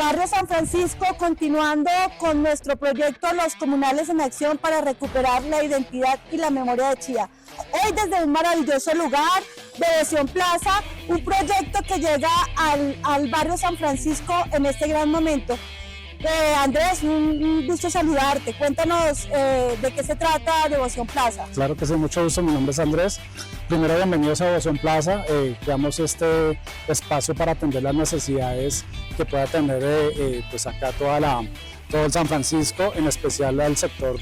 barrio San Francisco, continuando con nuestro proyecto Los Comunales en Acción para recuperar la identidad y la memoria de Chía. Hoy desde un maravilloso lugar, Devoción Plaza, un proyecto que llega al barrio San Francisco en este gran momento. Andrés, un gusto saludarte. Cuéntanos de qué se trata Devoción Plaza. Claro que sí, mucho gusto. Mi nombre es Andrés. Primero, bienvenidos a Devoción Plaza. Creamos este espacio para atender las necesidades que pueda tener pues acá todo el San Francisco, en especial el sector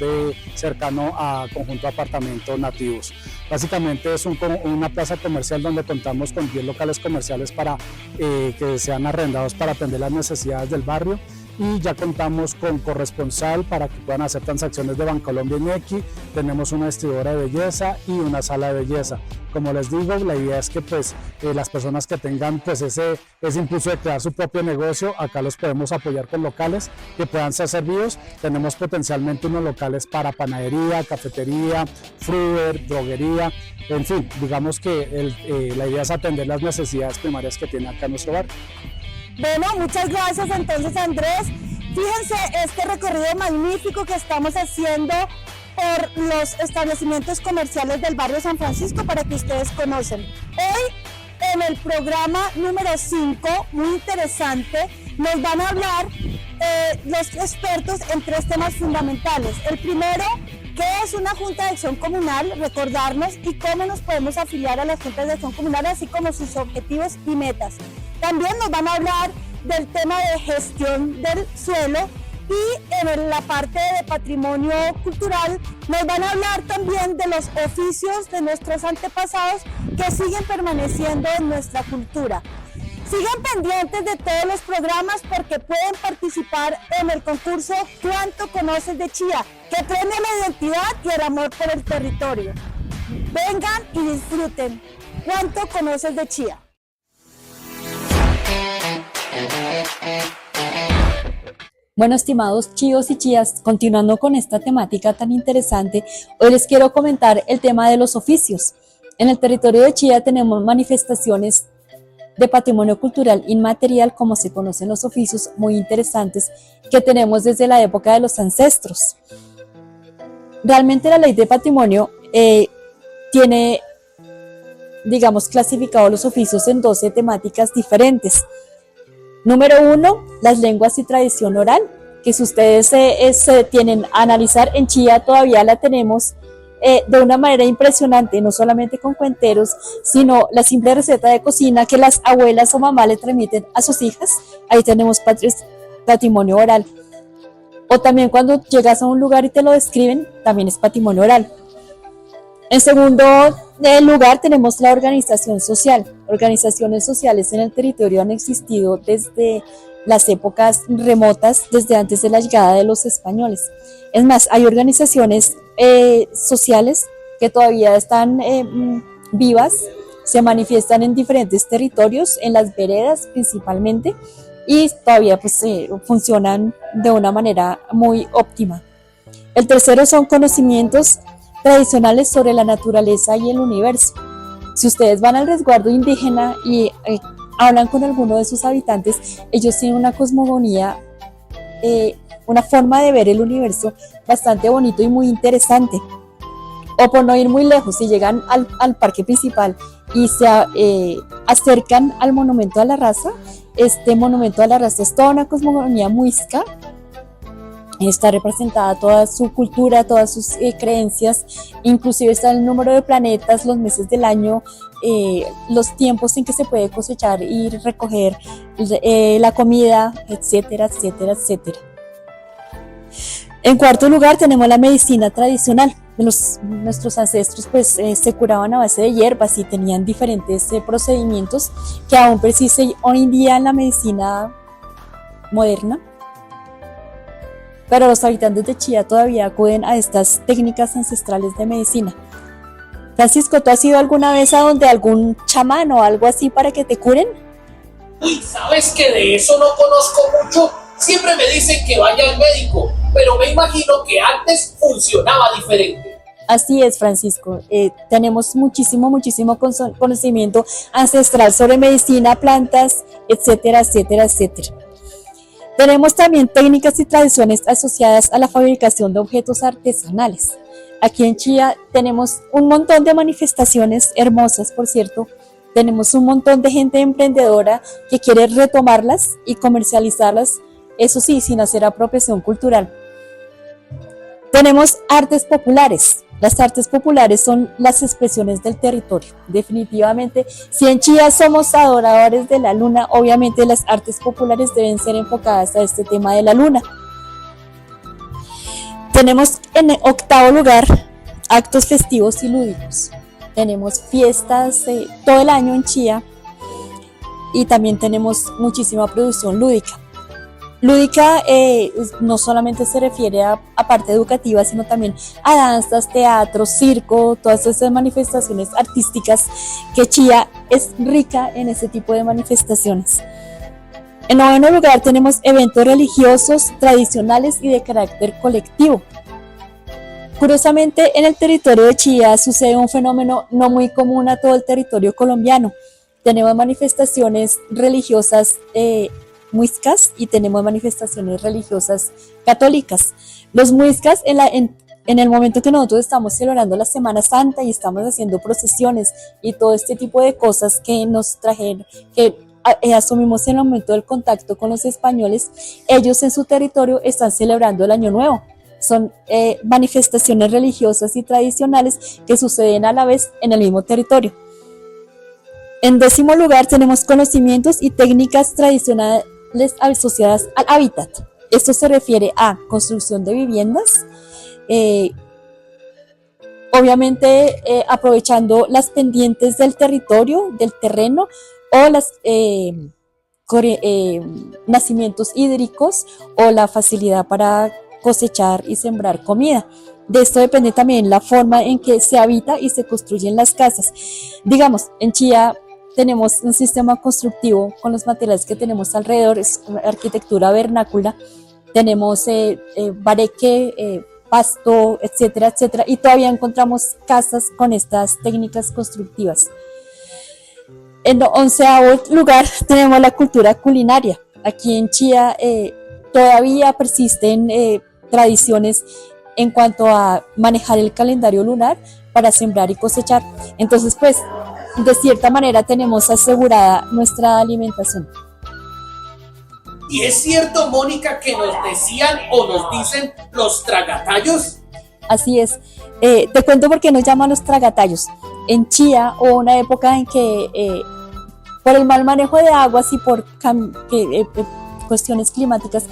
cercano a conjunto de apartamentos nativos. Básicamente es una plaza comercial donde contamos con 10 locales comerciales para que sean arrendados para atender las necesidades del barrio. Y ya contamos con corresponsal para que puedan hacer transacciones de Bancolombia y Nequi. Tenemos una distribuidora de belleza y una sala de belleza. Como les digo, la idea es que las personas que tengan ese impulso de crear su propio negocio, acá los podemos apoyar con locales que puedan ser servidos. Tenemos potencialmente unos locales para panadería, cafetería, fruver, droguería, en fin, digamos que la idea es atender las necesidades primarias que tiene acá nuestro barrio. Bueno, muchas gracias entonces, Andrés. Fíjense este recorrido magnífico que estamos haciendo por los establecimientos comerciales del barrio San Francisco para que ustedes conozcan. Hoy en el programa número 5, muy interesante, nos van a hablar los expertos en 3 temas fundamentales. El primero, ¿qué es una Junta de Acción Comunal? Recordarnos y cómo nos podemos afiliar a las Juntas de Acción Comunal, así como sus objetivos y metas. También nos van a hablar del tema de gestión del suelo y en la parte de patrimonio cultural nos van a hablar también de los oficios de nuestros antepasados que siguen permaneciendo en nuestra cultura. Sigan pendientes de todos los programas porque pueden participar en el concurso ¿Cuánto conoces de Chía?, que premia la identidad y el amor por el territorio. Vengan y disfruten. ¿Cuánto conoces de Chía? Bueno, estimados chíos y chías, continuando con esta temática tan interesante, hoy les quiero comentar el tema de los oficios. En el territorio de Chía tenemos manifestaciones de patrimonio cultural inmaterial, como se conocen los oficios, muy interesantes, que tenemos desde la época de los ancestros. Realmente la ley de patrimonio tiene, digamos, clasificado los oficios en 12 temáticas diferentes. Número 1, las lenguas y tradición oral, que si ustedes se tienen a analizar, en Chía todavía la tenemos de una manera impresionante, no solamente con cuenteros, sino la simple receta de cocina que las abuelas o mamás le transmiten a sus hijas. Ahí tenemos patrimonio oral. O también cuando llegas a un lugar y te lo describen, también es patrimonio oral. En segundo lugar tenemos la organización social. Organizaciones sociales en el territorio han existido desde las épocas remotas, desde antes de la llegada de los españoles. Es más, hay organizaciones sociales que todavía están vivas, se manifiestan en diferentes territorios, en las veredas principalmente, y todavía funcionan de una manera muy óptima. El tercero son conocimientos tradicionales sobre la naturaleza y el universo. Si ustedes van al resguardo indígena y hablan con alguno de sus habitantes, ellos tienen una cosmogonía, una forma de ver el universo bastante bonito y muy interesante. O por no ir muy lejos, si llegan al parque principal y se acercan al monumento a la raza, este monumento a la raza es toda una cosmogonía muisca. Está representada toda su cultura, todas sus creencias, inclusive está el número de planetas, los meses del año, los tiempos en que se puede cosechar y recoger la comida, etcétera, etcétera, etcétera. En cuarto lugar tenemos la medicina tradicional. Nuestros ancestros se curaban a base de hierbas y tenían diferentes procedimientos que aún persisten hoy en día en la medicina moderna. Pero los habitantes de Chía todavía acuden a estas técnicas ancestrales de medicina. Francisco, ¿tú has ido alguna vez a donde algún chamán o algo así para que te curen? Uy, ¿sabes que de eso no conozco mucho? Siempre me dicen que vaya al médico, pero me imagino que antes funcionaba diferente. Así es, Francisco. Tenemos muchísimo conocimiento ancestral sobre medicina, plantas, etcétera, etcétera, etcétera. Tenemos también técnicas y tradiciones asociadas a la fabricación de objetos artesanales. Aquí en Chía tenemos un montón de manifestaciones hermosas, por cierto. Tenemos un montón de gente emprendedora que quiere retomarlas y comercializarlas, eso sí, sin hacer apropiación cultural. Tenemos artes populares. Las artes populares son las expresiones del territorio. Definitivamente, si en Chía somos adoradores de la luna, obviamente las artes populares deben ser enfocadas a este tema de la luna. Tenemos en octavo lugar actos festivos y lúdicos. Tenemos fiestas todo el año en Chía y también tenemos muchísima producción lúdica. Lúdica no solamente se refiere a parte educativa, sino también a danzas, teatro, circo, todas esas manifestaciones artísticas que Chía es rica en ese tipo de manifestaciones. En noveno lugar tenemos eventos religiosos, tradicionales y de carácter colectivo. Curiosamente, en el territorio de Chía sucede un fenómeno no muy común a todo el territorio colombiano. Tenemos manifestaciones religiosas muiscas y tenemos manifestaciones religiosas católicas. Los muiscas, en el momento que nosotros estamos celebrando la Semana Santa y estamos haciendo procesiones y todo este tipo de cosas que nos trajeron, que asumimos en el momento del contacto con los españoles, ellos en su territorio están celebrando el Año Nuevo. Son manifestaciones religiosas y tradicionales que suceden a la vez en el mismo territorio. En décimo lugar tenemos conocimientos y técnicas tradicionales asociadas al hábitat. Esto se refiere a construcción de viviendas, obviamente aprovechando las pendientes del territorio, del terreno, o los nacimientos hídricos o la facilidad para cosechar y sembrar comida. De esto depende también la forma en que se habita y se construyen las casas. Digamos, en Chía tenemos un sistema constructivo con los materiales que tenemos alrededor, es una arquitectura vernácula, tenemos bareque, pasto, etcétera, etcétera, y todavía encontramos casas con estas técnicas constructivas. En onceavo lugar tenemos la cultura culinaria. Aquí en Chía todavía persisten tradiciones en cuanto a manejar el calendario lunar para sembrar y cosechar. Entonces, pues, de cierta manera tenemos asegurada nuestra alimentación. ¿Y es cierto, Mónica, que nos decían o nos dicen los tragatallos? Así es. Te cuento por qué nos llaman los tragatallos. En Chía hubo una época en que por el mal manejo de aguas y por cuestiones climáticas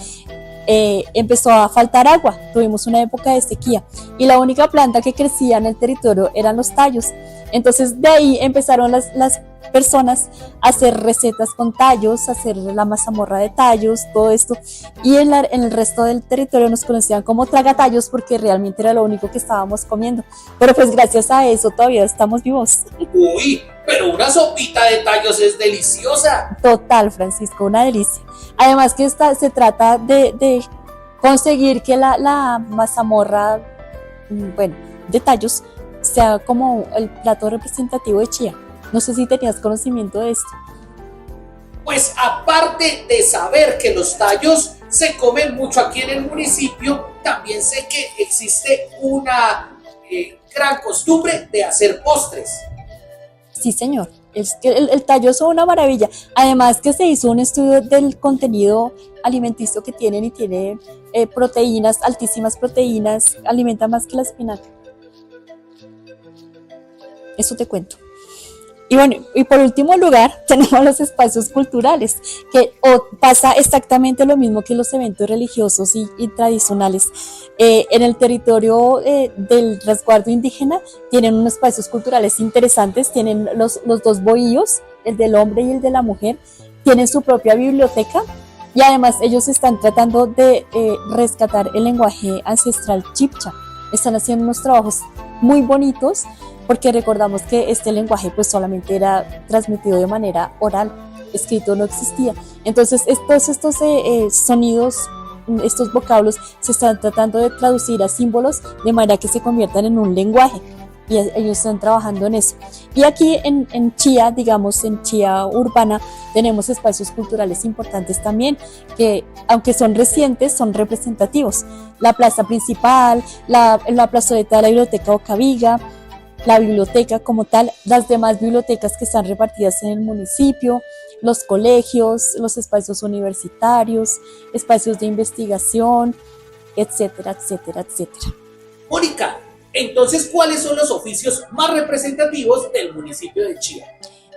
empezó a faltar agua. Tuvimos una época de sequía y la única planta que crecía en el territorio eran los tallos. Entonces de ahí empezaron las personas a hacer recetas con tallos, a hacer la mazamorra de tallos, todo esto, y en el resto del territorio nos conocían como tragatallos porque realmente era lo único que estábamos comiendo, pero pues gracias a eso todavía estamos vivos. Uy, pero una sopita de tallos es deliciosa. Total, Francisco, una delicia. Además que se trata de conseguir que la mazamorra, bueno, de tallos, sea como el plato representativo de Chía. No sé si tenías conocimiento de esto. Pues aparte de saber que los tallos se comen mucho aquí en el municipio, también sé que existe una gran costumbre de hacer postres. Sí, señor. Es que el tallo es una maravilla. Además que se hizo un estudio del contenido alimenticio que tienen y tiene proteínas, altísimas proteínas, alimenta más que la espinaca. Eso te cuento. Y bueno, y por último lugar tenemos los espacios culturales, que pasa exactamente lo mismo que los eventos religiosos y tradicionales. En el territorio del resguardo indígena tienen unos espacios culturales interesantes, tienen los dos bohíos, el del hombre y el de la mujer, tienen su propia biblioteca y además ellos están tratando de rescatar el lenguaje ancestral chibcha. Están haciendo unos trabajos muy bonitos, porque recordamos que este lenguaje pues solamente era transmitido de manera oral, escrito no existía. Entonces estos sonidos, estos vocablos se están tratando de traducir a símbolos de manera que se conviertan en un lenguaje. y ellos están trabajando en eso. Y aquí en Chía, digamos en Chía urbana, tenemos espacios culturales importantes también, que aunque son recientes, son representativos. La plaza principal, la plazoleta de la biblioteca Bocaviga, la biblioteca como tal, las demás bibliotecas que están repartidas en el municipio, los colegios, los espacios universitarios, espacios de investigación, etcétera, etcétera, etcétera. Mónica, entonces, ¿cuáles son los oficios más representativos del municipio de Chía?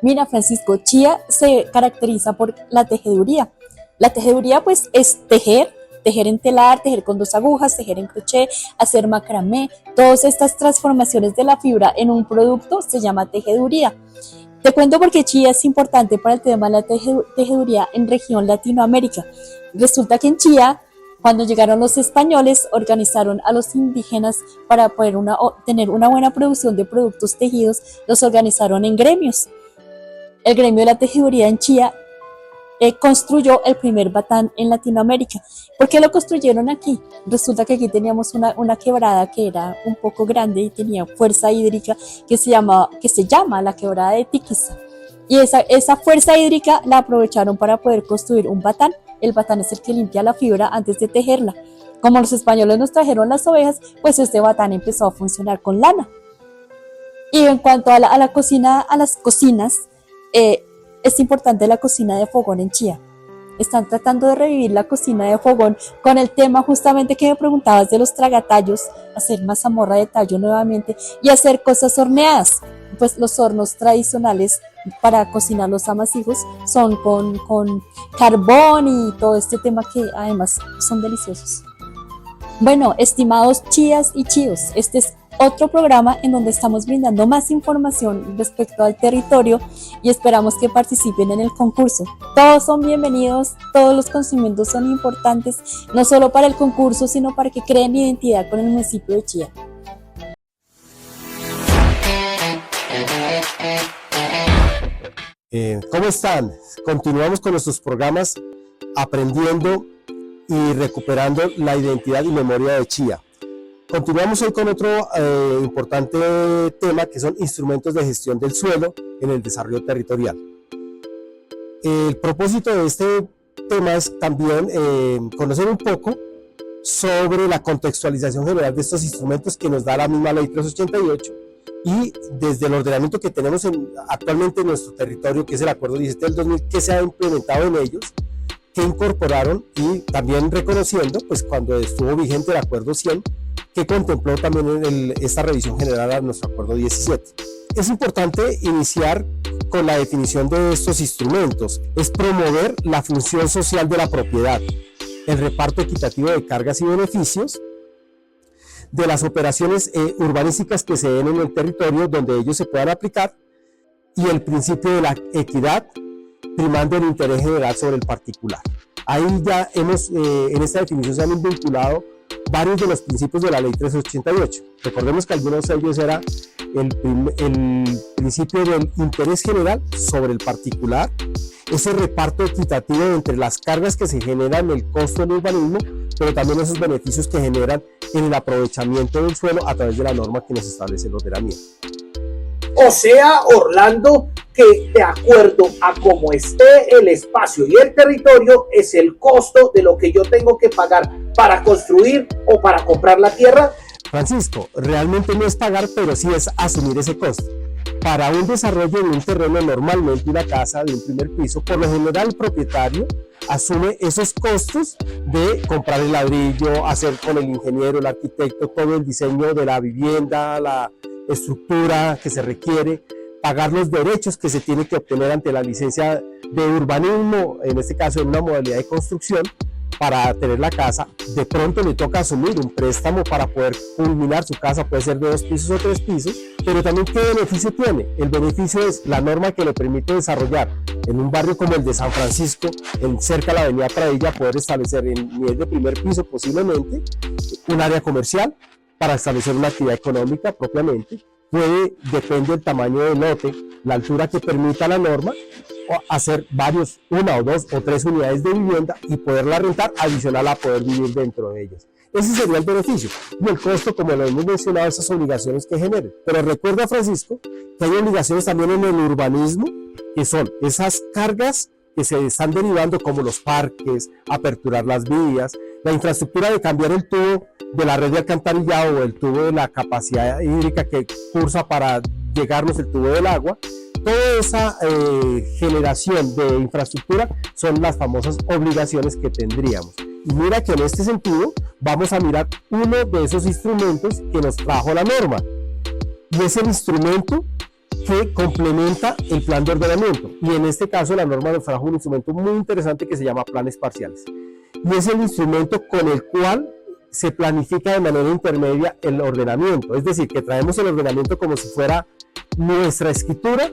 Mira, Francisco, Chía se caracteriza por la tejeduría. La tejeduría pues es tejer en telar, tejer con 2 agujas, tejer en crochet, hacer macramé. Todas estas transformaciones de la fibra en un producto se llama tejeduría. Te cuento porque Chía es importante para el tema de la tejeduría en región Latinoamérica. Resulta que en Chía, cuando llegaron los españoles, organizaron a los indígenas para poder tener una buena producción de productos tejidos, los organizaron en gremios. El gremio de la tejeduría en Chía construyó el primer batán en Latinoamérica. ¿Por qué lo construyeron aquí? Resulta que aquí teníamos una quebrada que era un poco grande y tenía fuerza hídrica que se llama la quebrada de Tiquiza. Y esa fuerza hídrica la aprovecharon para poder construir un batán. El batán es el que limpia la fibra antes de tejerla. Como los españoles nos trajeron las ovejas, pues este batán empezó a funcionar con lana. Y en cuanto a la cocina, a las cocinas, es importante la cocina de fogón en Chía. Están tratando de revivir la cocina de fogón con el tema justamente que me preguntabas de los tragatallos, hacer mazamorra de tallo nuevamente y hacer cosas horneadas. Pues los hornos tradicionales para cocinar los amasijos son con carbón y todo este tema que además son deliciosos. Bueno, estimados chías y chíos, este es otro programa en donde estamos brindando más información respecto al territorio y esperamos que participen en el concurso. Todos son bienvenidos, todos los conocimientos son importantes, no solo para el concurso, sino para que creen identidad con el municipio de Chía. ¿Cómo están? Continuamos con nuestros programas aprendiendo y recuperando la identidad y memoria de Chía. Continuamos hoy con otro importante tema que son instrumentos de gestión del suelo en el desarrollo territorial. El propósito de este tema es también conocer un poco sobre la contextualización general de estos instrumentos que nos da la misma Ley 388 y desde el ordenamiento que tenemos actualmente en nuestro territorio, que es el Acuerdo 17 del 2000, que se ha implementado en ellos, que incorporaron y también reconociendo, pues cuando estuvo vigente el Acuerdo 100, que contempló también esta revisión general a nuestro Acuerdo 17. Es importante iniciar con la definición de estos instrumentos. Es promover la función social de la propiedad, el reparto equitativo de cargas y beneficios, de las operaciones urbanísticas que se den en el territorio donde ellos se puedan aplicar, y el principio de la equidad, primando el interés general sobre el particular. Ahí ya en esta definición se han vinculado varios de los principios de la Ley 388. Recordemos que algunos de ellos era el principio del interés general sobre el particular, ese reparto equitativo entre las cargas que se generan en el costo del urbanismo, pero también esos beneficios que generan en el aprovechamiento del suelo a través de la norma que nos establece el ordenamiento. O sea, Orlando, que de acuerdo a cómo esté el espacio y el territorio, es el costo de lo que yo tengo que pagar para construir o para comprar la tierra. Francisco, realmente no es pagar, pero sí es asumir ese costo. Para un desarrollo de un terreno, normalmente una casa de un primer piso, por lo general el propietario asume esos costos de comprar el ladrillo, hacer con el ingeniero, el arquitecto, todo el diseño de la vivienda, la estructura que se requiere, pagar los derechos que se tiene que obtener ante la licencia de urbanismo, en este caso en una modalidad de construcción, para tener la casa. De pronto le toca asumir un préstamo para poder culminar su casa, puede ser de 2 pisos o 3 pisos, pero también ¿qué beneficio tiene? El beneficio es la norma que le permite desarrollar en un barrio como el de San Francisco, cerca de la avenida Pradilla, poder establecer en nivel de primer piso posiblemente un área comercial para establecer una actividad económica propiamente. Depende del tamaño del lote, la altura que permita la norma, hacer varios, una o dos o tres unidades de vivienda y poderla rentar adicional a poder vivir dentro de ellas. Ese sería el beneficio. Y el costo, como lo hemos mencionado, esas obligaciones que generen. Pero recuerda, Francisco, que hay obligaciones también en el urbanismo, que son esas cargas que se están derivando, como los parques, aperturar las vías, la infraestructura de cambiar el tubo de la red de alcantarillado o el tubo de la capacidad hídrica que cursa para llegarnos el tubo del agua. Toda esa generación de infraestructura son las famosas obligaciones que tendríamos. Y mira que en este sentido vamos a mirar uno de esos instrumentos que nos trajo la norma, y es el instrumento que complementa el plan de ordenamiento. Y en este caso la norma nos trajo un instrumento muy interesante que se llama planes parciales. Y es el instrumento con el cual se planifica de manera intermedia el ordenamiento. Es decir, que traemos el ordenamiento como si fuera nuestra escritura,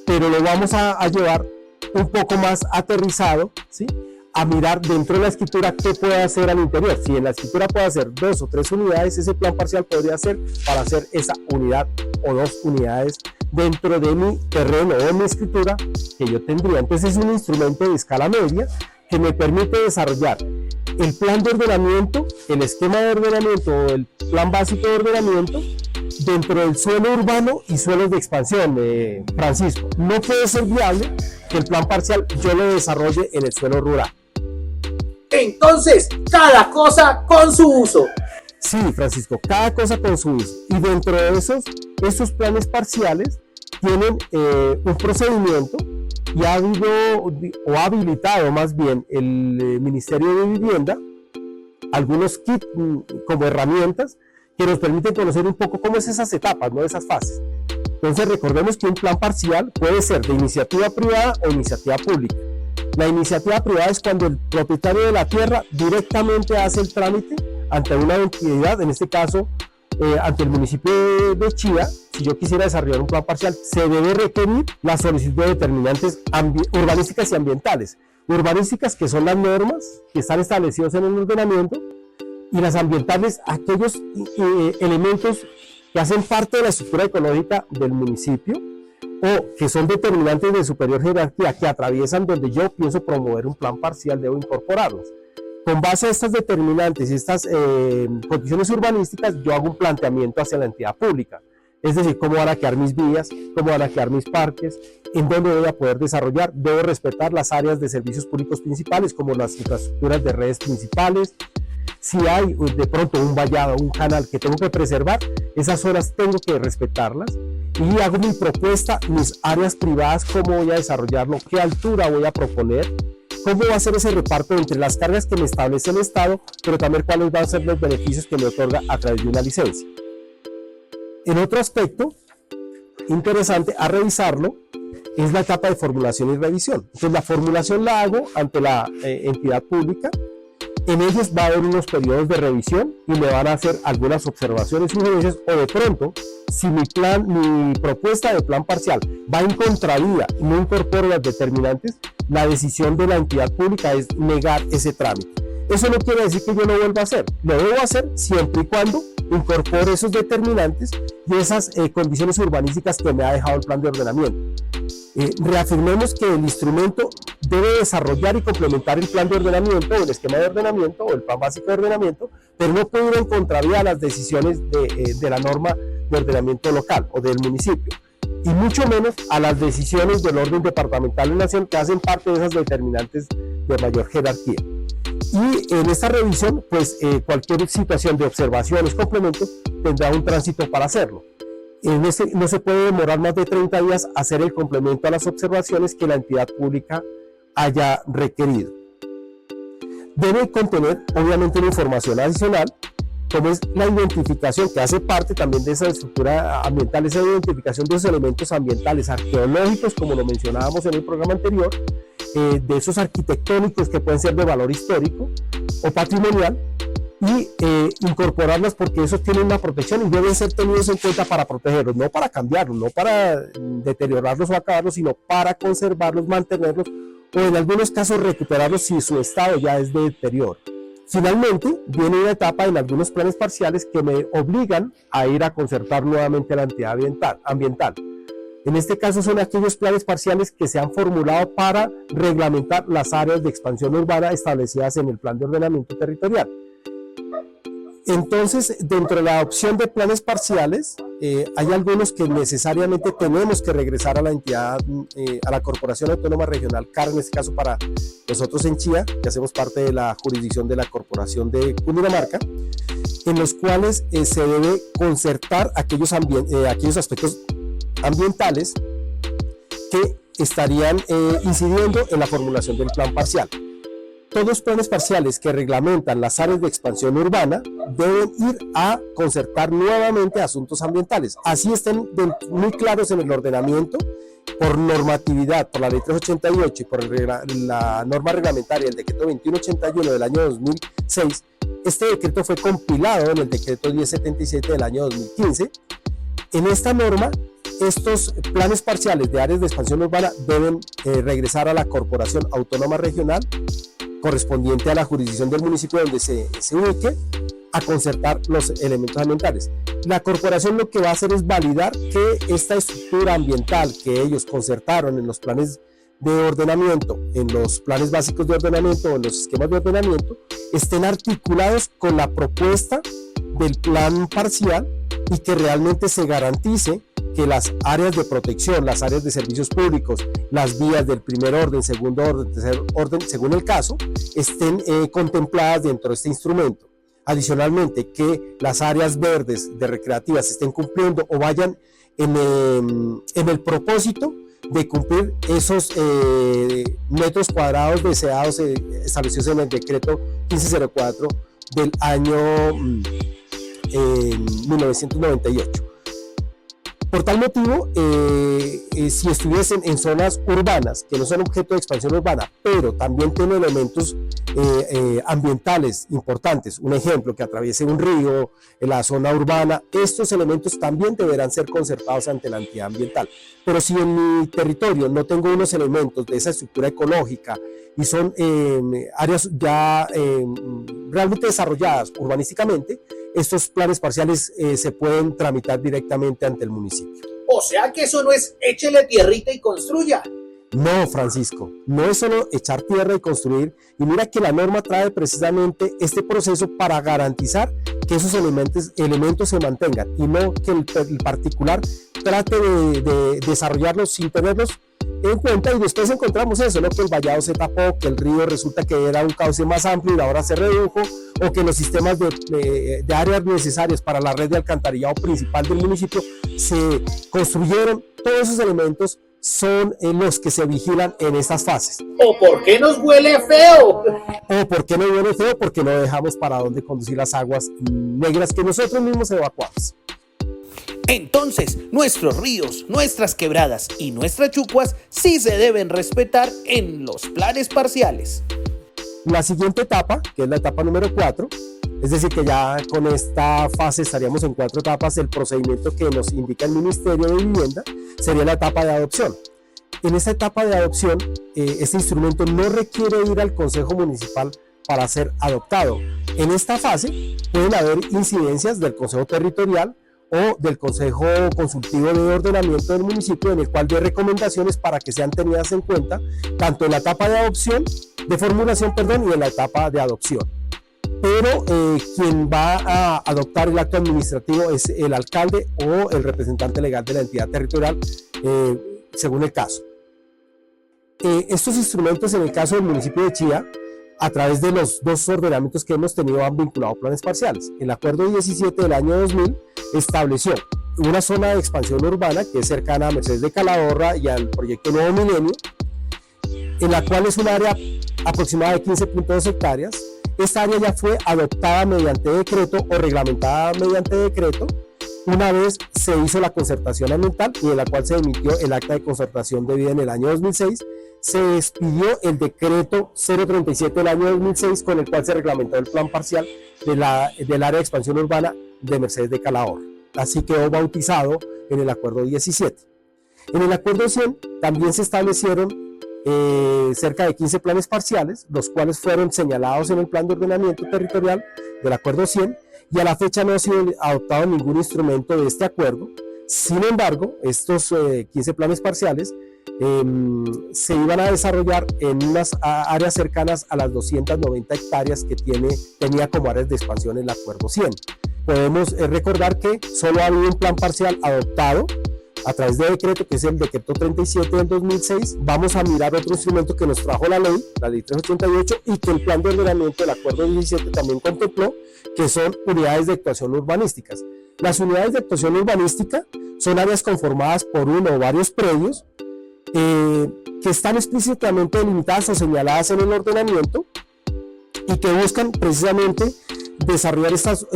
pero lo vamos a llevar un poco más aterrizado, ¿sí?, a mirar dentro de la escritura qué puede hacer al interior. Si en la escritura puede hacer 2 o 3 unidades, ese plan parcial podría ser para hacer esa unidad o 2 unidades dentro de mi terreno o mi escritura que yo tendría. Entonces es un instrumento de escala media que me permite desarrollar el plan de ordenamiento, el esquema de ordenamiento o el plan básico de ordenamiento dentro del suelo urbano y suelos de expansión, Francisco. No puede ser viable que el plan parcial yo lo desarrolle en el suelo rural. Entonces, cada cosa con su uso. Sí, Francisco, cada cosa con su uso. Y dentro de esos planes parciales tienen un procedimiento, y ha habido o ha habilitado más bien el Ministerio de Vivienda algunos kits como herramientas que nos permiten conocer un poco cómo es esas etapas, ¿no?, esas fases. Entonces recordemos que un plan parcial puede ser de iniciativa privada o iniciativa pública. La iniciativa privada es cuando el propietario de la tierra directamente hace el trámite ante una entidad, en este caso ante el municipio de Chía. Si yo quisiera desarrollar un plan parcial, se debe requerir la solicitud de determinantes urbanísticas y ambientales. Urbanísticas, que son las normas que están establecidas en el ordenamiento, y las ambientales, aquellos elementos que hacen parte de la estructura ecológica del municipio o que son determinantes de superior jerarquía que atraviesan donde yo pienso promover un plan parcial, debo incorporarlos. Con base a estas determinantes y estas condiciones urbanísticas, yo hago un planteamiento hacia la entidad pública. Es decir, cómo van a quedar mis vías, cómo van a quedar mis parques, en dónde voy a poder desarrollar. Debo respetar las áreas de servicios públicos principales, como las infraestructuras de redes principales. Si hay de pronto un vallado, un canal que tengo que preservar, esas zonas tengo que respetarlas. Y hago mi propuesta, mis áreas privadas, cómo voy a desarrollarlo, qué altura voy a proponer, cómo va a ser ese reparto entre las cargas que me establece el Estado, pero también cuáles van a ser los beneficios que me otorga a través de una licencia. En otro aspecto interesante a revisarlo es la etapa de formulación y revisión. Entonces la formulación la hago ante la entidad pública. En ellos va a haber unos periodos de revisión y me van a hacer algunas observaciones y sugerencias, o de pronto, si mi propuesta de plan parcial va en contravía y no incorporo las determinantes, la decisión de la entidad pública es negar ese trámite. Eso no quiere decir que yo lo vuelva a hacer, lo debo hacer siempre y cuando incorpore esos determinantes y esas condiciones urbanísticas que me ha dejado el plan de ordenamiento. Reafirmemos que el instrumento debe desarrollar y complementar el plan de ordenamiento o el esquema de ordenamiento o el plan básico de ordenamiento, pero no puede ir en contravía a las decisiones de la norma de ordenamiento local o del municipio, y mucho menos a las decisiones del orden departamental de nación que hacen parte de esas determinantes de mayor jerarquía. Y en esta revisión, pues cualquier situación de observaciones, complementos, tendrá un tránsito para hacerlo. No se puede demorar más de 30 días hacer el complemento a las observaciones que la entidad pública haya requerido. Debe contener, obviamente, una información adicional, como es la identificación, que hace parte también de esa estructura ambiental, esa identificación de esos elementos ambientales, arqueológicos, como lo mencionábamos en el programa anterior, de esos arquitectónicos que pueden ser de valor histórico o patrimonial, y incorporarlos porque esos tienen una protección y deben ser tenidos en cuenta para protegerlos, no para cambiarlos, no para deteriorarlos o acabarlos, sino para conservarlos, mantenerlos o en algunos casos recuperarlos si su estado ya es de deterioro. Finalmente, viene una etapa en algunos planes parciales que me obligan a ir a concertar nuevamente la entidad ambiental. En este caso son aquellos planes parciales que se han formulado para reglamentar las áreas de expansión urbana establecidas en el Plan de Ordenamiento Territorial. Entonces, dentro de la adopción de planes parciales, hay algunos que necesariamente tenemos que regresar a la entidad, a la Corporación Autónoma Regional CAR, en este caso para nosotros en Chía, que hacemos parte de la jurisdicción de la Corporación de Cundinamarca, en los cuales se debe concertar aquellos aspectos ambientales que estarían incidiendo en la formulación del plan parcial. Todos los planes parciales que reglamentan las áreas de expansión urbana deben ir a concertar nuevamente asuntos ambientales. Así estén muy claros en el ordenamiento, por normatividad, por la Ley 388 y por la norma reglamentaria, el decreto 2181 del año 2006. Este decreto fue compilado en el decreto 1077 del año 2015. En esta norma, estos planes parciales de áreas de expansión urbana deben regresar a la Corporación Autónoma Regional correspondiente a la jurisdicción del municipio donde se ubique, a concertar los elementos ambientales. La corporación lo que va a hacer es validar que esta estructura ambiental que ellos concertaron en los planes de ordenamiento, en los planes básicos de ordenamiento o en los esquemas de ordenamiento, estén articulados con la propuesta del plan parcial y que realmente se garantice que las áreas de protección, las áreas de servicios públicos, las vías del primer orden, segundo orden, tercer orden, según el caso, estén contempladas dentro de este instrumento. Adicionalmente, que las áreas verdes de recreativas estén cumpliendo o vayan en el propósito de cumplir esos metros cuadrados deseados establecidos en el decreto 1504 del año 1998. Por tal motivo, si estuviesen en zonas urbanas, que no son objeto de expansión urbana, pero también tienen elementos ambientales importantes, un ejemplo, que atraviese un río en la zona urbana, estos elementos también deberán ser concertados ante la entidad ambiental. Pero si en mi territorio no tengo unos elementos de esa estructura ecológica y son áreas ya realmente desarrolladas urbanísticamente, estos planes parciales se pueden tramitar directamente ante el municipio. O sea que eso no es échele tierrita y construya. No, Francisco, no es solo echar tierra y construir, y mira que la norma trae precisamente este proceso para garantizar que esos elementos se mantengan y no que el particular trate de desarrollarlos sin tenerlos en cuenta, y después encontramos eso, ¿no? Que el vallado se tapó, que el río resulta que era un cauce más amplio y ahora se redujo, o que los sistemas de áreas necesarias para la red de alcantarillado principal del municipio se construyeron. Todos esos elementos son los que se vigilan en estas fases. ¿O por qué nos huele feo? ¿O por qué no huele feo? Porque no dejamos para dónde conducir las aguas negras que nosotros mismos evacuamos. Entonces, nuestros ríos, nuestras quebradas y nuestras chucuas sí se deben respetar en los planes parciales. La siguiente etapa, que es la etapa número 4, es decir, que ya con esta fase estaríamos en 4 etapas. El procedimiento que nos indica el Ministerio de Vivienda sería la etapa de adopción. En esta etapa de adopción, este instrumento no requiere ir al Consejo Municipal para ser adoptado. En esta fase pueden haber incidencias del Consejo Territorial o del Consejo Consultivo de Ordenamiento del municipio, en el cual dé recomendaciones para que sean tenidas en cuenta tanto en la etapa de adopción, de formulación, y en la etapa de adopción. Pero quien va a adoptar el acto administrativo es el alcalde o el representante legal de la entidad territorial, según el caso. Estos instrumentos, en el caso del municipio de Chía, a través de los 2 ordenamientos que hemos tenido, han vinculado planes parciales. El acuerdo 17 del año 2000 estableció una zona de expansión urbana que es cercana a Mercedes de Calahorra y al proyecto Nuevo Milenio, en la cual es un área aproximada de 15.2 hectáreas. Esta área ya fue adoptada mediante decreto o reglamentada mediante decreto una vez se hizo la concertación ambiental, y de la cual se emitió el acta de concertación debida en el año 2006. Se expidió el decreto 037 del año 2006, con el cual se reglamentó el plan parcial del área de expansión urbana de Mercedes de Calahorra. Así quedó bautizado en el acuerdo 17. En el acuerdo 100 también se establecieron cerca de 15 planes parciales, los cuales fueron señalados en el plan de ordenamiento territorial del acuerdo 100, y a la fecha no ha sido adoptado ningún instrumento de este acuerdo, Sin embargo, estos 15 planes parciales se iban a desarrollar en unas áreas cercanas a las 290 hectáreas que tenía como áreas de expansión el Acuerdo 100. Podemos recordar que solo ha habido un plan parcial adoptado a través de decreto, que es el decreto 37 del 2006. Vamos a mirar otro instrumento que nos trajo la ley 388, y que el plan de ordenamiento del Acuerdo 17 también contempló, que son unidades de actuación urbanísticas. Las unidades de actuación urbanística son áreas conformadas por uno o varios predios que están explícitamente delimitadas o señaladas en el ordenamiento y que buscan precisamente desarrollar estas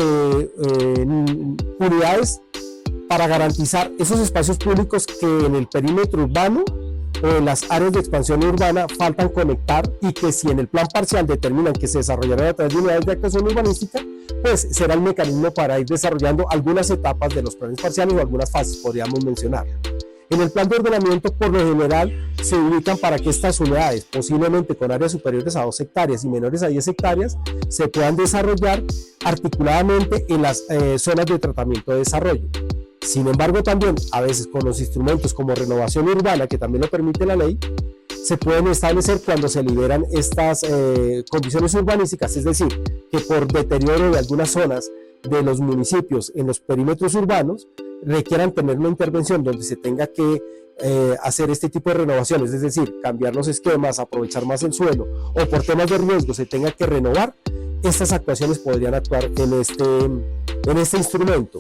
unidades para garantizar esos espacios públicos que en el perímetro urbano o en las áreas de expansión urbana faltan conectar, y que si en el plan parcial determinan que se desarrollará a través de unidades de actuación urbanística, pues será el mecanismo para ir desarrollando algunas etapas de los planes parciales o algunas fases, podríamos mencionar. En el plan de ordenamiento, por lo general, se ubican para que estas unidades, posiblemente con áreas superiores a 2 hectáreas y menores a 10 hectáreas, se puedan desarrollar articuladamente en las zonas de tratamiento de desarrollo. Sin embargo, también a veces con los instrumentos como renovación urbana, que también lo permite la ley, se pueden establecer cuando se liberan estas condiciones urbanísticas, es decir, que por deterioro de algunas zonas de los municipios en los perímetros urbanos requieran tener una intervención donde se tenga que hacer este tipo de renovaciones, es decir, cambiar los esquemas, aprovechar más el suelo, o por temas de riesgo se tenga que renovar. Estas actuaciones podrían actuar en este instrumento.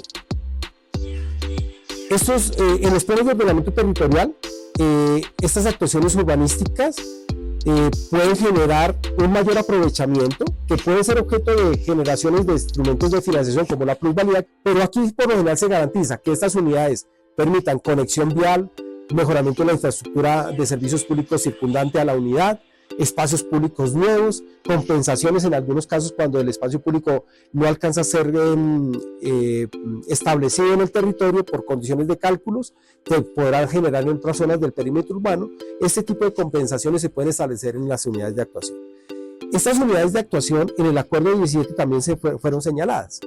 En los planes de ordenamiento territorial, estas actuaciones urbanísticas pueden generar un mayor aprovechamiento, que puede ser objeto de generaciones de instrumentos de financiación como la plusvalía, pero aquí por lo general se garantiza que estas unidades permitan conexión vial, mejoramiento de la infraestructura de servicios públicos circundante a la unidad, espacios públicos nuevos, compensaciones en algunos casos cuando el espacio público no alcanza a ser establecido en el territorio por condiciones de cálculos que podrán generar en otras zonas del perímetro urbano. Este tipo de compensaciones se pueden establecer en las unidades de actuación. Estas unidades de actuación en el Acuerdo 17 también fueron señaladas,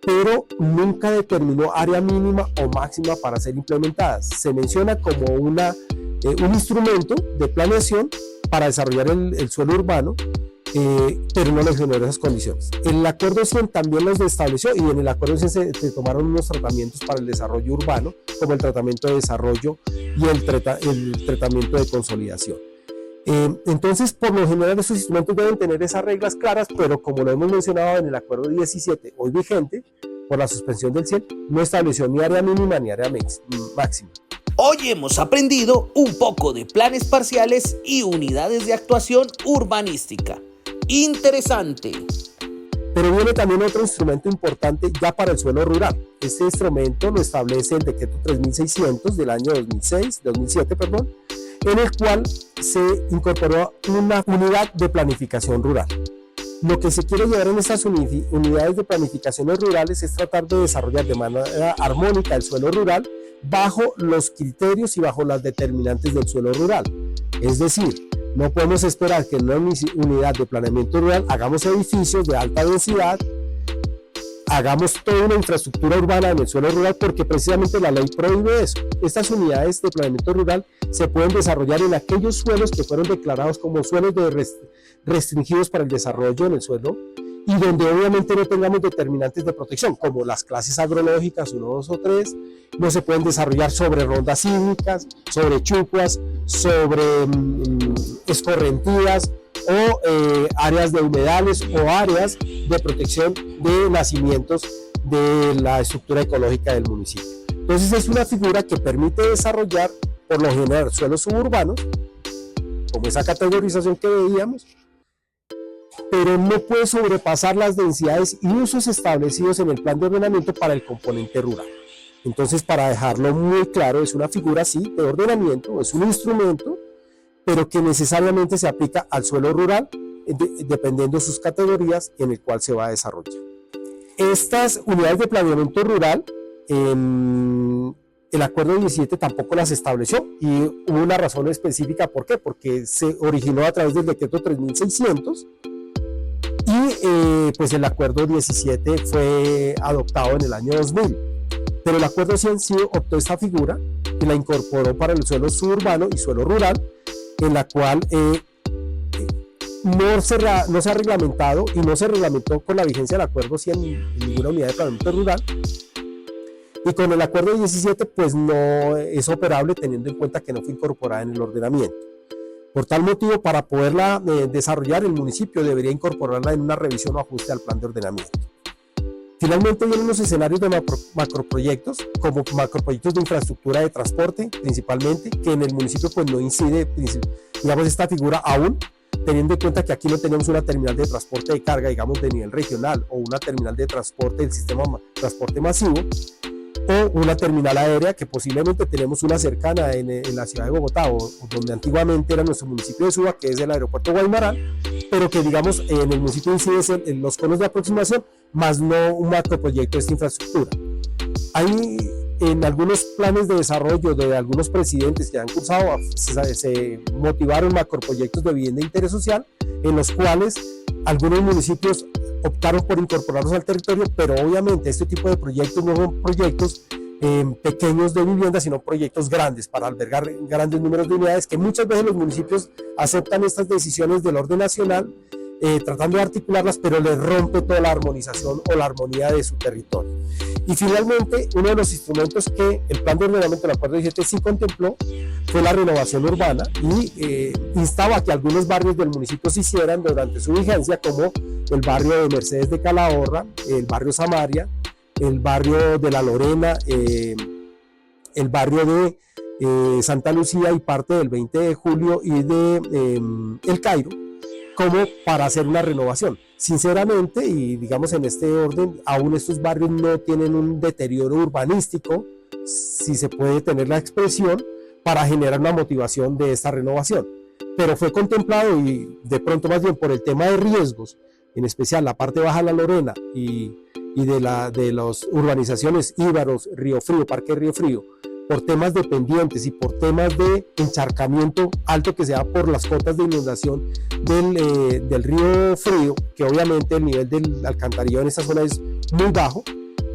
pero nunca determinó área mínima o máxima para ser implementadas. Se menciona como un instrumento de planeación para desarrollar el suelo urbano, pero no le generó esas condiciones. El Acuerdo 100 también los estableció, y en el Acuerdo 100 se tomaron unos tratamientos para el desarrollo urbano, como el tratamiento de desarrollo y el tratamiento de consolidación. Entonces, por lo general, estos instrumentos deben tener esas reglas claras, pero como lo hemos mencionado en el Acuerdo 17, hoy vigente, por la suspensión del 100, no estableció ni área mínima ni área máxima. Hoy hemos aprendido un poco de planes parciales y unidades de actuación urbanística. ¡Interesante! Pero viene también otro instrumento importante ya para el suelo rural. Este instrumento lo establece el decreto 3600 del año 2007, en el cual se incorporó una unidad de planificación rural. Lo que se quiere llevar en estas unidades de planificaciones rurales es tratar de desarrollar de manera armónica el suelo rural bajo los criterios y bajo las determinantes del suelo rural. Es decir, no podemos esperar que en una unidad de planeamiento rural hagamos edificios de alta densidad, hagamos toda una infraestructura urbana en el suelo rural, porque precisamente la ley prohíbe eso. Estas unidades de planeamiento rural se pueden desarrollar en aquellos suelos que fueron declarados como suelos restringidos para el desarrollo en el suelo, y donde obviamente no tengamos determinantes de protección, como las clases agrológicas 1, 2 o 3, no se pueden desarrollar sobre rondas sísmicas, sobre chucuas, sobre escorrentías o áreas de humedales o áreas de protección de nacimientos de la estructura ecológica del municipio. Entonces es una figura que permite desarrollar, por lo general, suelos suburbanos, como esa categorización que veíamos, pero no puede sobrepasar las densidades y usos establecidos en el plan de ordenamiento para el componente rural. Entonces, para dejarlo muy claro, es una figura, sí, de ordenamiento, es un instrumento, pero que necesariamente se aplica al suelo rural, dependiendo de sus categorías en el cual se va a desarrollar. Estas unidades de planeamiento rural, el Acuerdo 17 tampoco las estableció, y hubo una razón específica. ¿Por qué? Porque se originó a través del decreto 3600, y pues el Acuerdo 17 fue adoptado en el año 2000. pero el Acuerdo 100 sí optó esta figura y la incorporó para el suelo suburbano y suelo rural, en la cual no se ha reglamentado y no se reglamentó con la vigencia del Acuerdo 100 en ninguna unidad de planeamiento rural, y con el Acuerdo 17 pues no es operable teniendo en cuenta que no fue incorporada en el ordenamiento. Por tal motivo, para poderla desarrollar, el municipio debería incorporarla en una revisión o ajuste al plan de ordenamiento. Finalmente vienen los escenarios de macroproyectos, como macroproyectos de infraestructura de transporte, principalmente, que en el municipio pues no incide, digamos, esta figura aún, teniendo en cuenta que aquí no tenemos una terminal de transporte de carga, digamos, de nivel regional, o una terminal de transporte del sistema transporte masivo, o una terminal aérea, que posiblemente tenemos una cercana en la ciudad de Bogotá, o donde antiguamente era nuestro municipio de Suba, que es el aeropuerto Guaymaral, pero que digamos en el municipio incide en los conos de aproximación, más no un macroproyecto de esta infraestructura. Hay en algunos planes de desarrollo de algunos presidentes que han cursado, se motivaron macroproyectos de vivienda de interés social, en los cuales algunos municipios optaron por incorporarlos al territorio, pero obviamente este tipo de proyectos no son proyectos pequeños de vivienda, sino proyectos grandes para albergar grandes números de unidades, que muchas veces los municipios aceptan estas decisiones del orden nacional, tratando de articularlas, pero les rompe toda la armonización o la armonía de su territorio. Y finalmente, uno de los instrumentos que el plan de ordenamiento del Acuerdo 17 sí contempló fue la renovación urbana, y instaba a que algunos barrios del municipio se hicieran durante su vigencia, como el barrio de Mercedes de Calahorra, el barrio Samaria, el barrio de La Lorena, el barrio de Santa Lucía y parte del 20 de julio y de El Cairo, como para hacer una renovación. Sinceramente, y digamos en este orden, aún estos barrios no tienen un deterioro urbanístico, si se puede tener la expresión, para generar una motivación de esta renovación. Pero fue contemplado, y de pronto más bien por el tema de riesgos, en especial la parte baja de La Lorena y de las urbanizaciones Íbaros, Río Frío, Parque Río Frío, por temas de pendientes y por temas de encharcamiento alto que se da por las cotas de inundación del Río Frío, que obviamente el nivel del alcantarillado en esta zona es muy bajo,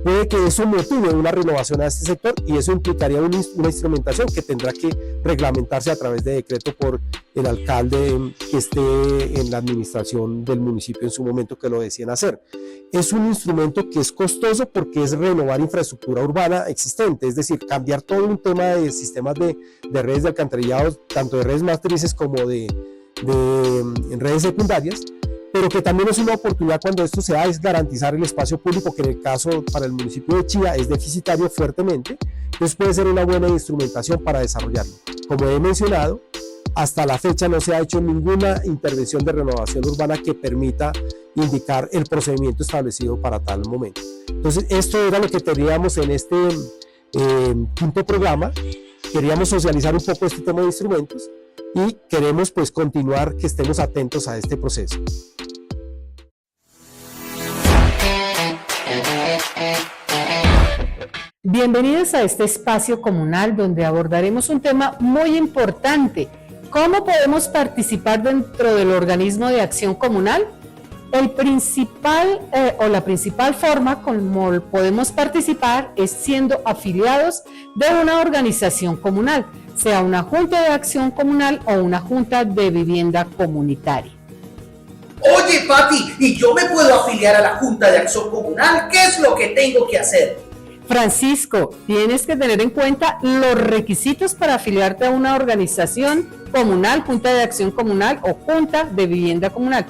puede que eso motive una renovación a este sector, y eso implicaría una instrumentación que tendrá que reglamentarse a través de decreto por el alcalde que esté en la administración del municipio en su momento, que lo decían hacer. Es un instrumento que es costoso porque es renovar infraestructura urbana existente, es decir, cambiar todo un tema de sistemas de redes de alcantarillado, tanto de redes matrices como de redes secundarias, pero que también es una oportunidad cuando esto se da, es garantizar el espacio público, que en el caso para el municipio de Chía es deficitario fuertemente, entonces puede ser una buena instrumentación para desarrollarlo. Como he mencionado, hasta la fecha no se ha hecho ninguna intervención de renovación urbana que permita indicar el procedimiento establecido para tal momento. Entonces esto era lo que teníamos en este quinto programa. Queríamos socializar un poco este tema de instrumentos y queremos pues continuar, que estemos atentos a este proceso. Bienvenidos a este espacio comunal donde abordaremos un tema muy importante: ¿cómo podemos participar dentro del organismo de acción comunal? La principal forma como podemos participar es siendo afiliados de una organización comunal, sea una junta de acción comunal o una junta de vivienda comunitaria. Oye, Pati, ¿y yo me puedo afiliar a la Junta de Acción Comunal? ¿Qué es lo que tengo que hacer? Francisco, tienes que tener en cuenta los requisitos para afiliarte a una organización comunal, junta de acción comunal o junta de vivienda comunal.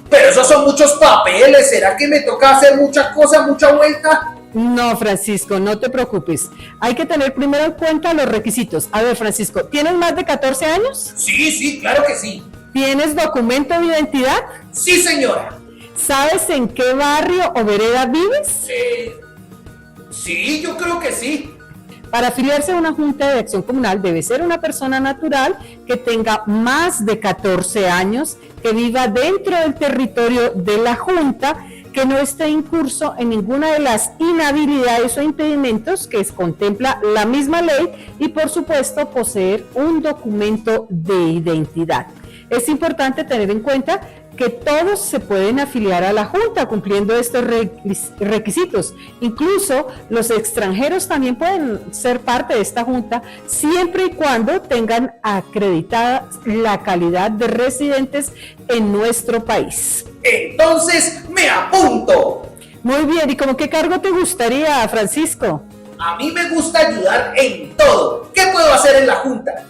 Pero esos son muchos papeles, ¿será que me toca hacer muchas cosas, mucha vuelta? No, Francisco, no te preocupes. Hay que tener primero en cuenta los requisitos. A ver, Francisco, ¿tienes más de 14 años? Sí, claro que sí. ¿Tienes documento de identidad? Sí, señora. ¿Sabes en qué barrio o vereda vives? Sí, yo creo que sí. Para afiliarse a una junta de acción comunal debe ser una persona natural que tenga más de 14 años, que viva dentro del territorio de la junta, que no esté incurso en ninguna de las inhabilidades o impedimentos que contempla la misma ley, y por supuesto poseer un documento de identidad. Es importante tener en cuenta que todos se pueden afiliar a la Junta cumpliendo estos requisitos. Incluso los extranjeros también pueden ser parte de esta Junta siempre y cuando tengan acreditada la calidad de residentes en nuestro país. Entonces me apunto. Muy bien, ¿y como qué cargo te gustaría, Francisco? A mí me gusta ayudar en todo. ¿Qué puedo hacer en la Junta?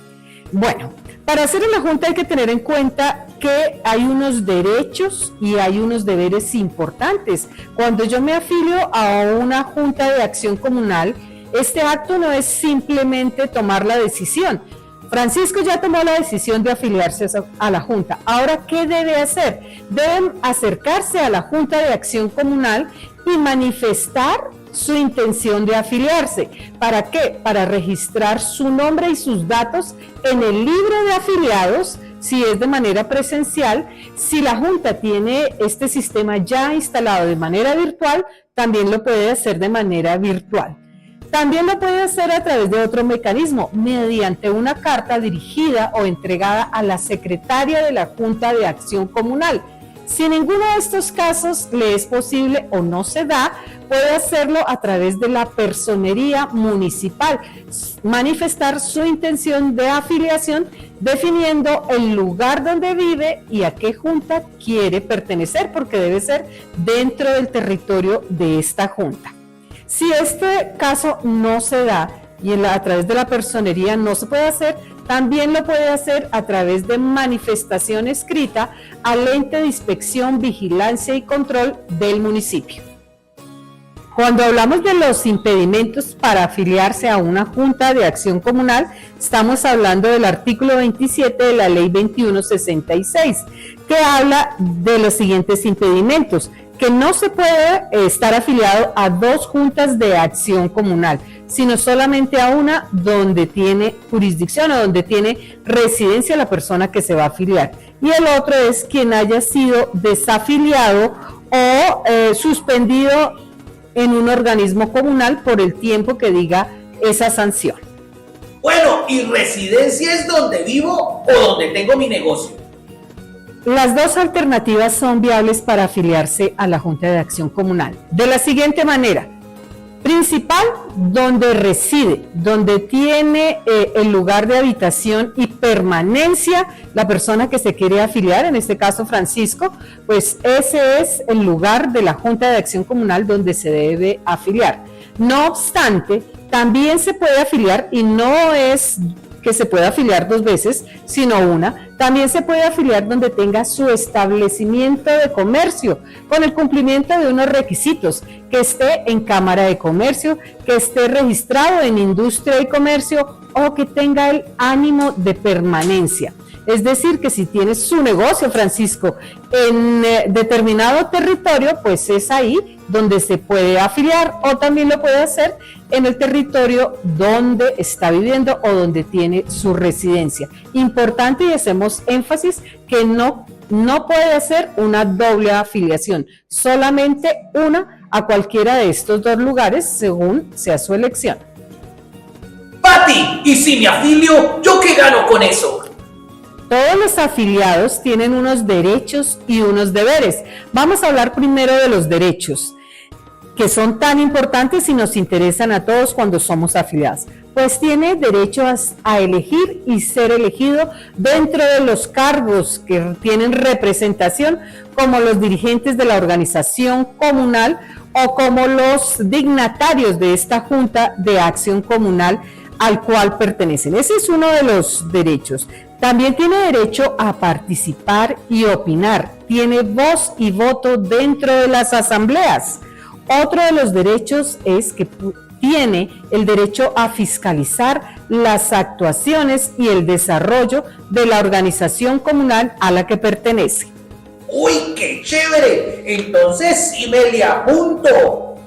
Bueno, para hacer en la Junta hay que tener en cuenta que hay unos derechos y hay unos deberes importantes. Cuando yo me afilio a una Junta de Acción Comunal, este acto no es simplemente tomar la decisión. Francisco ya tomó la decisión de afiliarse a la Junta. Ahora, ¿qué debe hacer? Deben acercarse a la Junta de Acción Comunal y manifestar su intención de afiliarse. ¿Para qué? Para registrar su nombre y sus datos en el libro de afiliados, si es de manera presencial. Si la Junta tiene este sistema ya instalado de manera virtual, también lo puede hacer de manera virtual. También lo puede hacer a través de otro mecanismo, mediante una carta dirigida o entregada a la secretaria de la Junta de Acción Comunal. Si ninguno de estos casos le es posible o no se da, puede hacerlo a través de la personería municipal, manifestar su intención de afiliación, definiendo el lugar donde vive y a qué junta quiere pertenecer, porque debe ser dentro del territorio de esta junta. Si este caso no se da y a través de la personería no se puede hacer, también lo puede hacer a través de manifestación escrita al ente de inspección, vigilancia y control del municipio. Cuando hablamos de los impedimentos para afiliarse a una Junta de Acción Comunal, estamos hablando del artículo 27 de la Ley 2166, que habla de los siguientes impedimentos: que no se puede estar afiliado a dos juntas de acción comunal, sino solamente a una donde tiene jurisdicción o donde tiene residencia la persona que se va a afiliar. Y el otro es quien haya sido desafiliado o suspendido en un organismo comunal por el tiempo que diga esa sanción. Bueno, ¿y residencia es donde vivo o donde tengo mi negocio? Las dos alternativas son viables para afiliarse a la Junta de Acción Comunal. De la siguiente manera: principal, donde reside, donde tiene el lugar de habitación y permanencia la persona que se quiere afiliar, en este caso Francisco, pues ese es el lugar de la Junta de Acción Comunal donde se debe afiliar. No obstante, también se puede afiliar, y no es que se pueda afiliar dos veces, sino una. También se puede afiliar donde tenga su establecimiento de comercio, con el cumplimiento de unos requisitos: que esté en Cámara de Comercio, que esté registrado en Industria y Comercio, o que tenga el ánimo de permanencia. Es decir, que si tienes su negocio, Francisco, en determinado territorio, pues es ahí donde se puede afiliar, o también lo puede hacer en el territorio donde está viviendo o donde tiene su residencia. Importante, y hacemos énfasis, que no puede hacer una doble afiliación, solamente una a cualquiera de estos dos lugares según sea su elección. Pati, ¿y si me afilio, yo qué gano con eso? Todos los afiliados tienen unos derechos y unos deberes. Vamos a hablar primero de los derechos, que son tan importantes y nos interesan a todos cuando somos afiliados. Pues tiene derecho a elegir y ser elegido dentro de los cargos que tienen representación, como los dirigentes de la organización comunal o como los dignatarios de esta Junta de Acción Comunal al cual pertenecen. Ese es uno de los derechos. También tiene derecho a participar y opinar. Tiene voz y voto dentro de las asambleas. Otro de los derechos es que tiene el derecho a fiscalizar las actuaciones y el desarrollo de la organización comunal a la que pertenece. ¡Uy, qué chévere! Entonces sí me le apunto.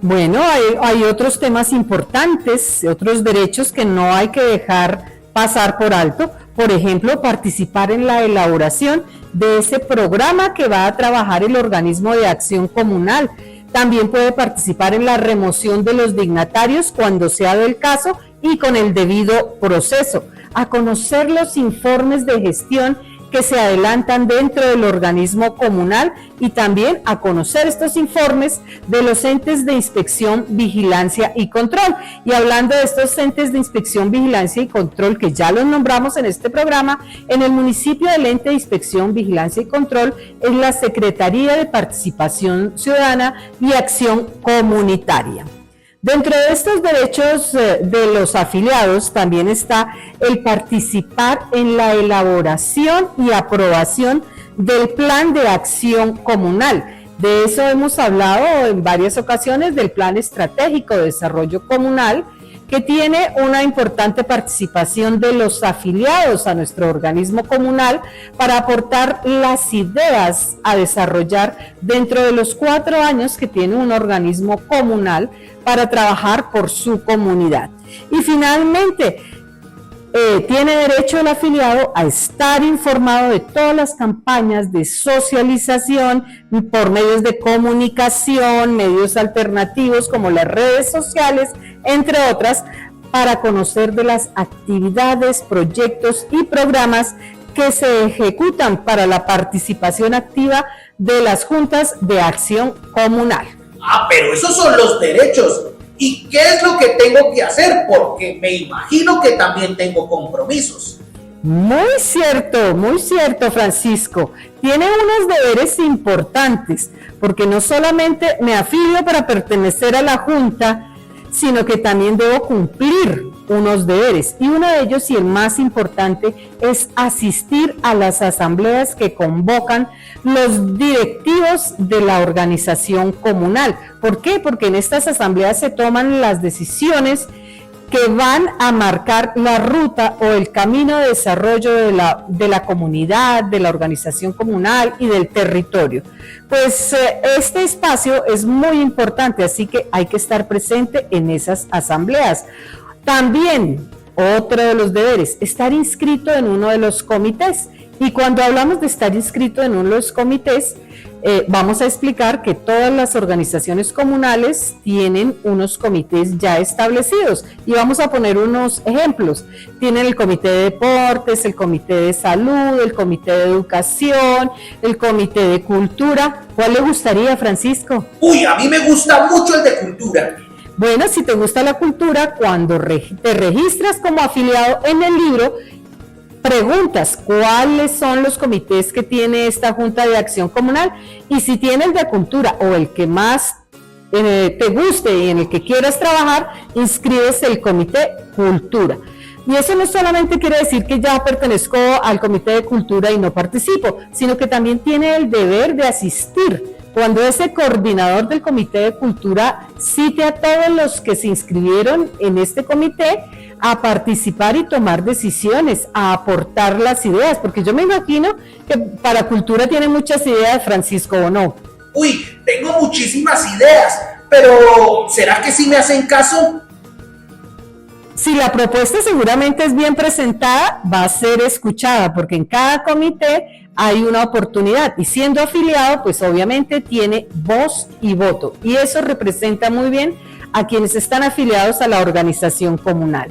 Bueno, hay otros temas importantes, otros derechos que no hay que dejar pasar por alto. Por ejemplo, participar en la elaboración de ese programa que va a trabajar el organismo de acción comunal. También puede participar en la remoción de los dignatarios cuando sea del caso y con el debido proceso. A conocer los informes de gestión que se adelantan dentro del organismo comunal y también a conocer estos informes de los entes de inspección, vigilancia y control. Y hablando de estos entes de inspección, vigilancia y control, que ya los nombramos en este programa, en el municipio del ente de inspección, vigilancia y control es la Secretaría de Participación Ciudadana y Acción Comunitaria. Dentro de estos derechos de los afiliados también está el participar en la elaboración y aprobación del plan de acción comunal. De eso hemos hablado en varias ocasiones, del plan estratégico de desarrollo comunal, que tiene una importante participación de los afiliados a nuestro organismo comunal para aportar las ideas a desarrollar dentro de los 4 años que tiene un organismo comunal para trabajar por su comunidad. Y finalmente, tiene derecho el afiliado a estar informado de todas las campañas de socialización por medios de comunicación, medios alternativos como las redes sociales, entre otras, para conocer de las actividades, proyectos y programas que se ejecutan para la participación activa de las juntas de acción comunal. Ah, pero esos son los derechos. ¿Y qué es lo que tengo que hacer? Porque me imagino que también tengo compromisos. Muy cierto, Francisco. Tiene unos deberes importantes, porque no solamente me afilio para pertenecer a la Junta, sino que también debo cumplir unos deberes. Y uno de ellos, y el más importante, es asistir a las asambleas que convocan los directivos de la organización comunal. ¿Por qué? Porque en estas asambleas se toman las decisiones que van a marcar la ruta o el camino de desarrollo de la comunidad, de la organización comunal y del territorio. Pues este espacio es muy importante, así que hay que estar presente en esas asambleas. También, otro de los deberes, estar inscrito en uno de los comités. Y cuando hablamos de estar inscrito en uno de los comités, vamos a explicar que todas las organizaciones comunales tienen unos comités ya establecidos y vamos a poner unos ejemplos. Tienen el comité de deportes, el comité de salud, el comité de educación, el comité de cultura. ¿Cuál le gustaría, Francisco? Uy, a mí me gusta mucho el de cultura. Bueno, si te gusta la cultura, cuando te registras como afiliado en el libro, preguntas cuáles son los comités que tiene esta Junta de Acción Comunal, y si tiene el de cultura o el que más te guste y en el que quieras trabajar, inscribes el comité cultura. Y eso no solamente quiere decir que ya pertenezco al comité de cultura y no participo, sino que también tiene el deber de asistir. Cuando ese coordinador del comité de cultura cite a todos los que se inscribieron en este comité a participar y tomar decisiones, a aportar las ideas, porque yo me imagino que para cultura tiene muchas ideas, Francisco, ¿o no? Uy, tengo muchísimas ideas, pero ¿será que sí me hacen caso? Si la propuesta seguramente es bien presentada, va a ser escuchada, porque en cada comité hay una oportunidad y siendo afiliado, pues obviamente tiene voz y voto, y eso representa muy bien a quienes están afiliados a la organización comunal.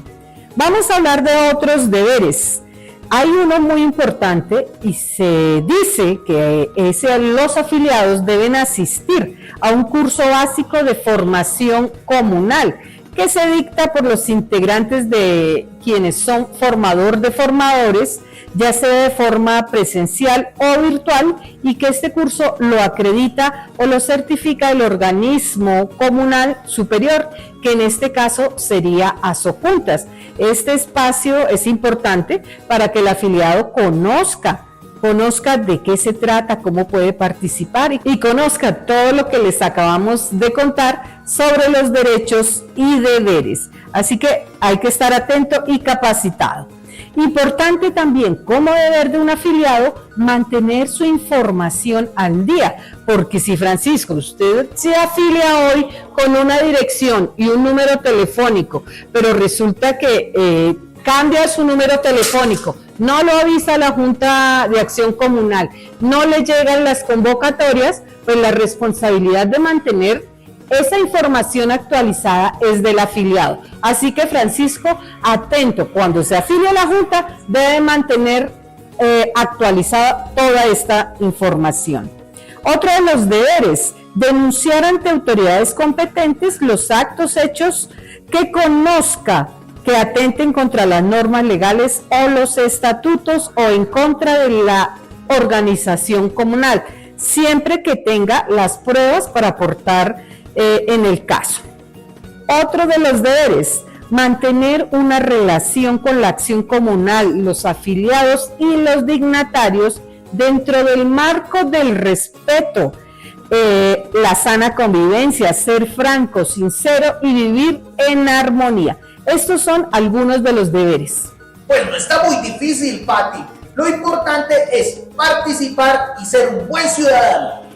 Vamos a hablar de otros deberes. Hay uno muy importante y se dice que los afiliados deben asistir a un curso básico de formación comunal que se dicta por los integrantes de quienes son formador de formadores, ya sea de forma presencial o virtual, y que este curso lo acredita o lo certifica el organismo comunal superior, que en este caso sería Asojuntas. Este espacio es importante para que el afiliado conozca de qué se trata, cómo puede participar y conozca todo lo que les acabamos de contar sobre los derechos y deberes. Así que hay que estar atento y capacitado. Importante también, como deber de un afiliado, mantener su información al día, porque si, Francisco, usted se afilia hoy con una dirección y un número telefónico, pero resulta que cambia su número telefónico, no lo avisa a la Junta de Acción Comunal, no le llegan las convocatorias, pues la responsabilidad de mantener esa información actualizada es del afiliado. Así que, Francisco, atento, cuando se afilia a la Junta, debe mantener actualizada toda esta información. Otro de los deberes, denunciar ante autoridades competentes los actos hechos que conozca que atenten contra las normas legales o los estatutos o en contra de la organización comunal, siempre que tenga las pruebas para aportar en el caso. Otro de los deberes, mantener una relación con la acción comunal, los afiliados y los dignatarios dentro del marco del respeto, la sana convivencia, ser franco, sincero y vivir en armonía. Estos son algunos de los deberes. Bueno, está muy difícil, Pati. Lo importante es participar y ser un buen ciudadano.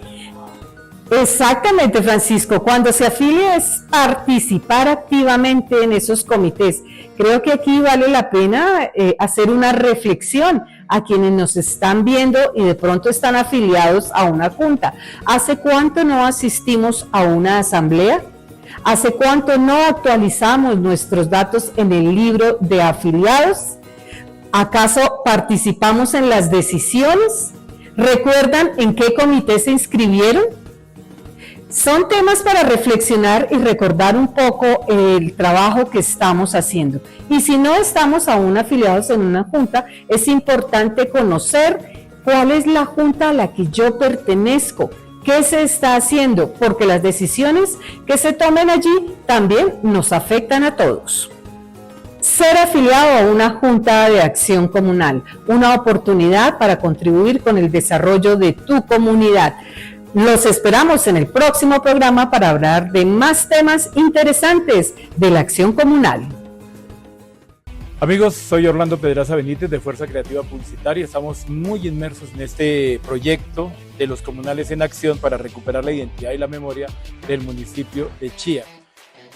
Exactamente, Francisco. Cuando se afilia es participar activamente en esos comités. Creo que aquí vale la pena hacer una reflexión a quienes nos están viendo y de pronto están afiliados a una junta. ¿Hace cuánto no asistimos a una asamblea? ¿Hace cuánto no actualizamos nuestros datos en el libro de afiliados? ¿Acaso participamos en las decisiones? ¿Recuerdan en qué comité se inscribieron? Son temas para reflexionar y recordar un poco el trabajo que estamos haciendo. Y si no estamos aún afiliados en una junta, es importante conocer cuál es la junta a la que yo pertenezco, qué se está haciendo, porque las decisiones que se tomen allí también nos afectan a todos. Ser afiliado a una junta de acción comunal, una oportunidad para contribuir con el desarrollo de tu comunidad. Los esperamos en el próximo programa para hablar de más temas interesantes de la acción comunal. Amigos, soy Orlando Pedraza Benítez de Fuerza Creativa Publicitaria. Estamos muy inmersos en este proyecto de los comunales en acción para recuperar la identidad y la memoria del municipio de Chía.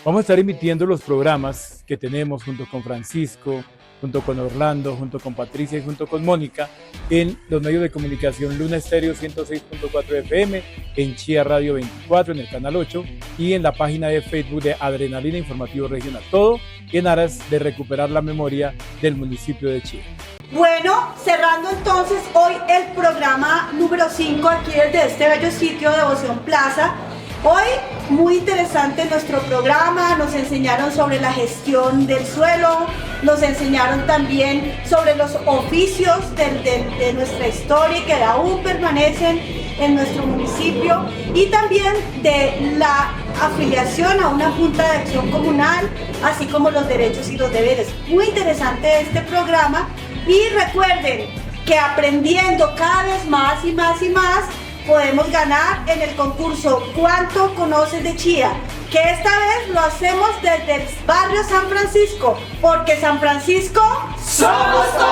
Vamos a estar emitiendo los programas que tenemos junto con Francisco, junto con Orlando, junto con Patricia y junto con Mónica en los medios de comunicación Luna Estéreo 106.4 FM, en Chía Radio 24, en el canal 8 y en la página de Facebook de Adrenalina Informativo Regional. Todo en aras de recuperar la memoria del municipio de Chía. Bueno, cerrando entonces hoy el programa número 5 aquí desde este bello sitio de Devoción Plaza. Hoy muy interesante nuestro programa, nos enseñaron sobre la gestión del suelo, nos enseñaron también sobre los oficios de nuestra historia que aún permanecen en nuestro municipio y también de la afiliación a una junta de acción comunal, así como los derechos y los deberes. Muy interesante este programa y recuerden que aprendiendo cada vez más y más y más, podemos ganar en el concurso ¿Cuánto conoces de Chía? Que esta vez lo hacemos desde el barrio San Francisco, porque San Francisco somos todos.